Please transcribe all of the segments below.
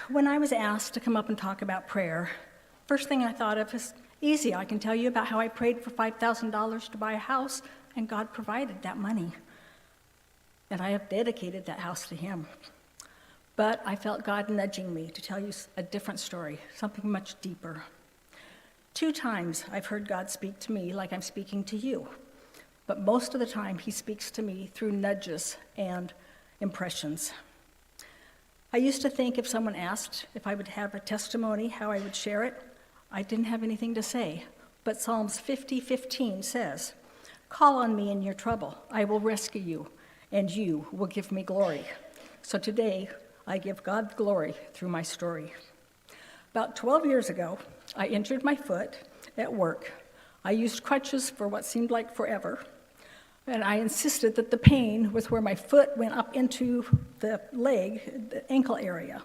When I was asked to come up and talk about prayer, first thing I thought of is easy. I can tell you about how I prayed for $5,000 to buy a house, and God provided that money. And I have dedicated that house to Him. But I felt God nudging me to tell you a different story, something much deeper. 2 times I've heard God speak to me like I'm speaking to you. But most of the time, He speaks to me through nudges and impressions. I used to think if someone asked if I would have a testimony, how I would share it, I didn't have anything to say. But Psalms 50:15 says, "Call on me in your trouble. I will rescue you, and you will give me glory." So today, I give God glory through my story. About 12 years ago, I injured my foot at work. I used crutches for what seemed like forever, and I insisted that the pain was where my foot went up into the leg, the ankle area.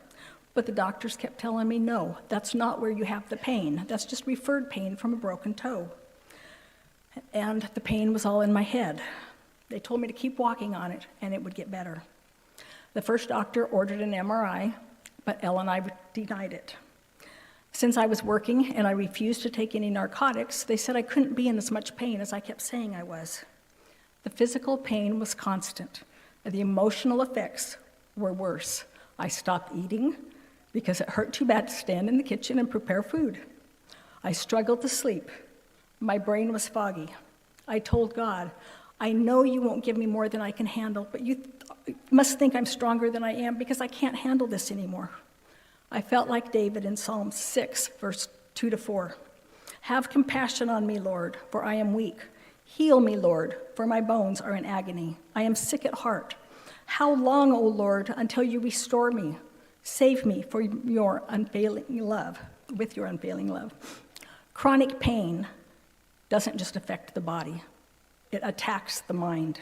But the doctors kept telling me, no, that's not where you have the pain. That's just referred pain from a broken toe. And the pain was all in my head. They told me to keep walking on it, and it would get better. The first doctor ordered an MRI, but Elle and I denied it. Since I was working and I refused to take any narcotics, they said I couldn't be in as much pain as I kept saying I was. The physical pain was constant, and the emotional effects were worse. I stopped eating because it hurt too bad to stand in the kitchen and prepare food. I struggled to sleep. My brain was foggy. I told God, I know you won't give me more than I can handle, but you must think I'm stronger than I am because I can't handle this anymore. I felt like David in Psalm 6, verse 2-4. Have compassion on me, Lord, for I am weak. Heal me, Lord, for my bones are in agony. I am sick at heart. How long, O Lord, until you restore me? Save me for your unfailing love, with your unfailing love. Chronic pain doesn't just affect the body. It attacks the mind.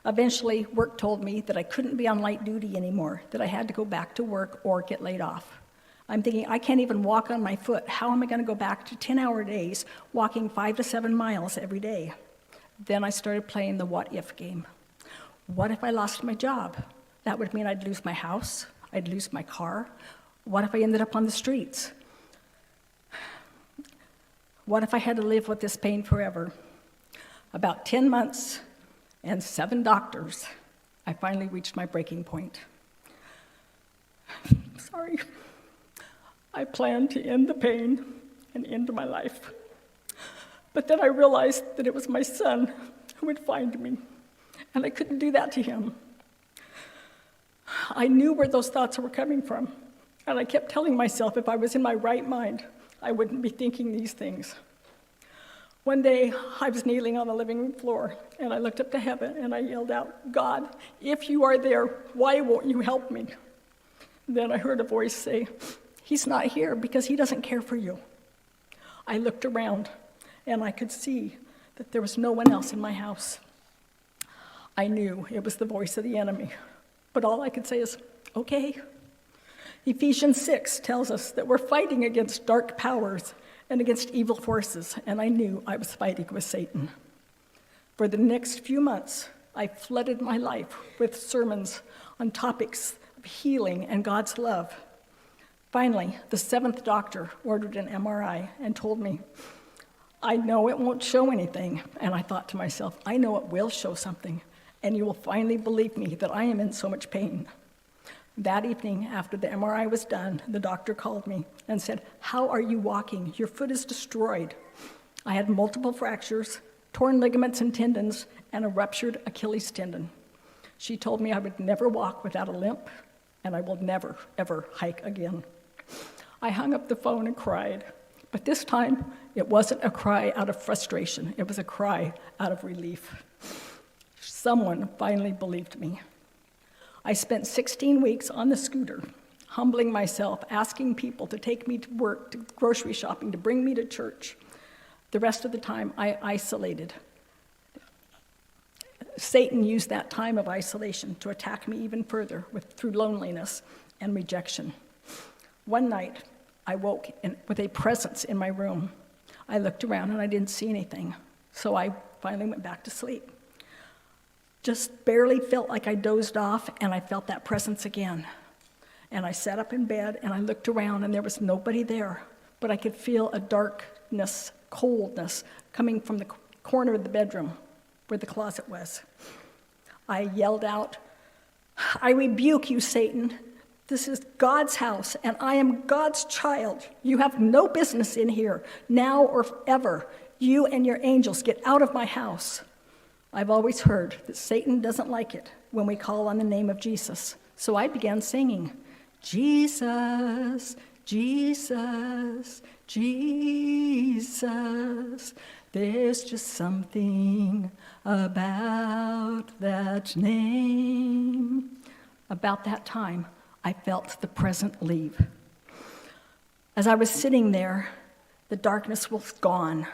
Eventually, work told me that I couldn't be on light duty anymore, that I had to go back to work or get laid off. I'm thinking, I can't even walk on my foot. How am I going to go back to 10-hour days, walking 5 to 7 miles every day? Then I started playing the what-if game. What if I lost my job? That would mean I'd lose my house, I'd lose my car. What if I ended up on the streets? What if I had to live with this pain forever? About 10 months and 7 doctors, I finally reached my breaking point. Sorry. I planned to end the pain and end my life. But then I realized that it was my son who would find me, and I couldn't do that to him. I knew where those thoughts were coming from, and I kept telling myself if I was in my right mind, I wouldn't be thinking these things. One day, I was kneeling on the living room floor, and I looked up to heaven, and I yelled out, God, if you are there, why won't you help me? Then I heard a voice say, He's not here because He doesn't care for you. I looked around, and I could see that there was no one else in my house. I knew it was the voice of the enemy, but all I could say is, okay. Ephesians 6 tells us that we're fighting against dark powers and against evil forces, and I knew I was fighting with Satan. For the next few months, I flooded my life with sermons on topics of healing and God's love. Finally, the 7th doctor ordered an MRI and told me, I know it won't show anything. And I thought to myself, I know it will show something, and you will finally believe me that I am in so much pain. That evening, after the MRI was done, the doctor called me and said, how are you walking? Your foot is destroyed. I had multiple fractures, torn ligaments and tendons, and a ruptured Achilles tendon. She told me I would never walk without a limp, and I will never, ever hike again. I hung up the phone and cried, but this time it wasn't a cry out of frustration. It was a cry out of relief. Someone finally believed me. I spent 16 weeks on the scooter, humbling myself, asking people to take me to work, to grocery shopping, to bring me to church. The rest of the time, I isolated. Satan used that time of isolation to attack me even further through loneliness and rejection. One night, I woke with a presence in my room. I looked around and I didn't see anything, so I finally went back to sleep. Just barely felt like I dozed off, and I felt that presence again. And I sat up in bed and I looked around and there was nobody there, but I could feel a darkness, coldness coming from the corner of the bedroom where the closet was. I yelled out, "I rebuke you, Satan. This is God's house, and I am God's child. You have no business in here, now or ever. You and your angels get out of my house." I've always heard that Satan doesn't like it when we call on the name of Jesus. So I began singing, "Jesus, Jesus, Jesus. There's just something about that name." About that time, I felt the present leave. As I was sitting there, the darkness was gone.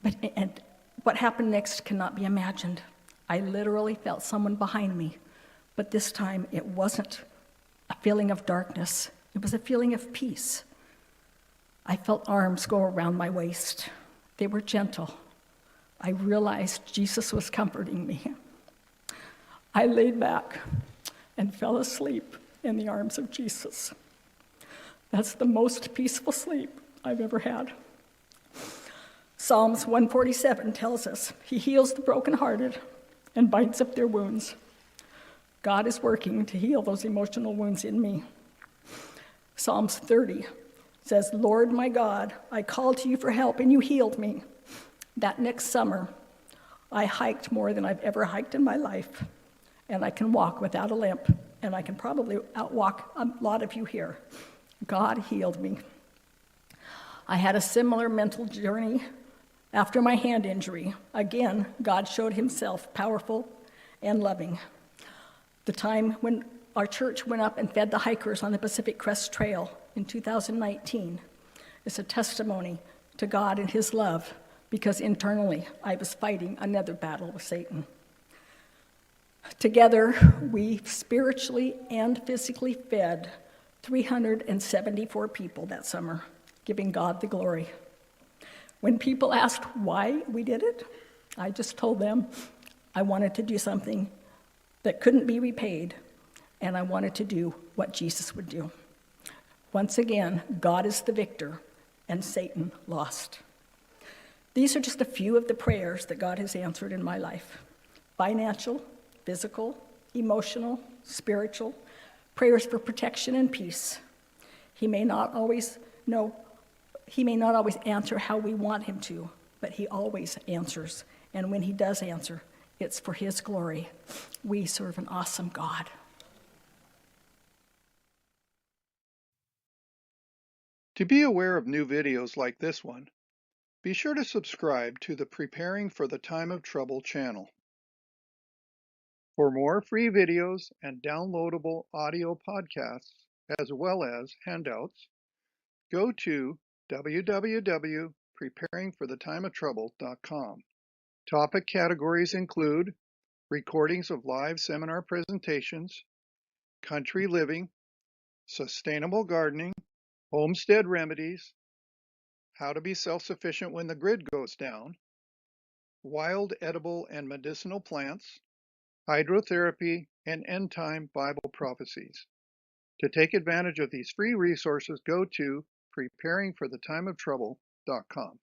And what happened next cannot be imagined. I literally felt someone behind me, but this time it wasn't a feeling of darkness. It was a feeling of peace. I felt arms go around my waist. They were gentle. I realized Jesus was comforting me. I laid back and fell asleep in the arms of Jesus. That's the most peaceful sleep I've ever had. Psalms 147 tells us, "He heals the brokenhearted and binds up their wounds." God is working to heal those emotional wounds in me. Psalms 30 says, "Lord my God, I called to you for help and you healed me." That next summer, I hiked more than I've ever hiked in my life, and I can walk without a limp, and I can probably outwalk a lot of you here. God healed me. I had a similar mental journey after my hand injury. Again, God showed himself powerful and loving. The time when our church went up and fed the hikers on the Pacific Crest Trail in 2019 is a testimony to God and his love, because internally I was fighting another battle with Satan. Together, we spiritually and physically fed 374 people that summer, giving God the glory. When people asked why we did it, I just told them I wanted to do something that couldn't be repaid, and I wanted to do what Jesus would do. Once again, God is the victor, and Satan lost. These are just a few of the prayers that God has answered in my life: financial, physical, emotional, spiritual, prayers for protection and peace. He may not always answer how we want him to, but he always answers. And when he does answer, it's for his glory. We serve an awesome God. To be aware of new videos like this one, be sure to subscribe to the Preparing for the Time of Trouble channel. For more free videos and downloadable audio podcasts, as well as handouts, go to www.preparingforthetimeoftrouble.com. Topic categories include recordings of live seminar presentations, country living, sustainable gardening, homestead remedies, how to be self-sufficient when the grid goes down, wild edible and medicinal plants, hydrotherapy, and end-time Bible prophecies. To take advantage of these free resources, go to preparingforthetimeoftrouble.com.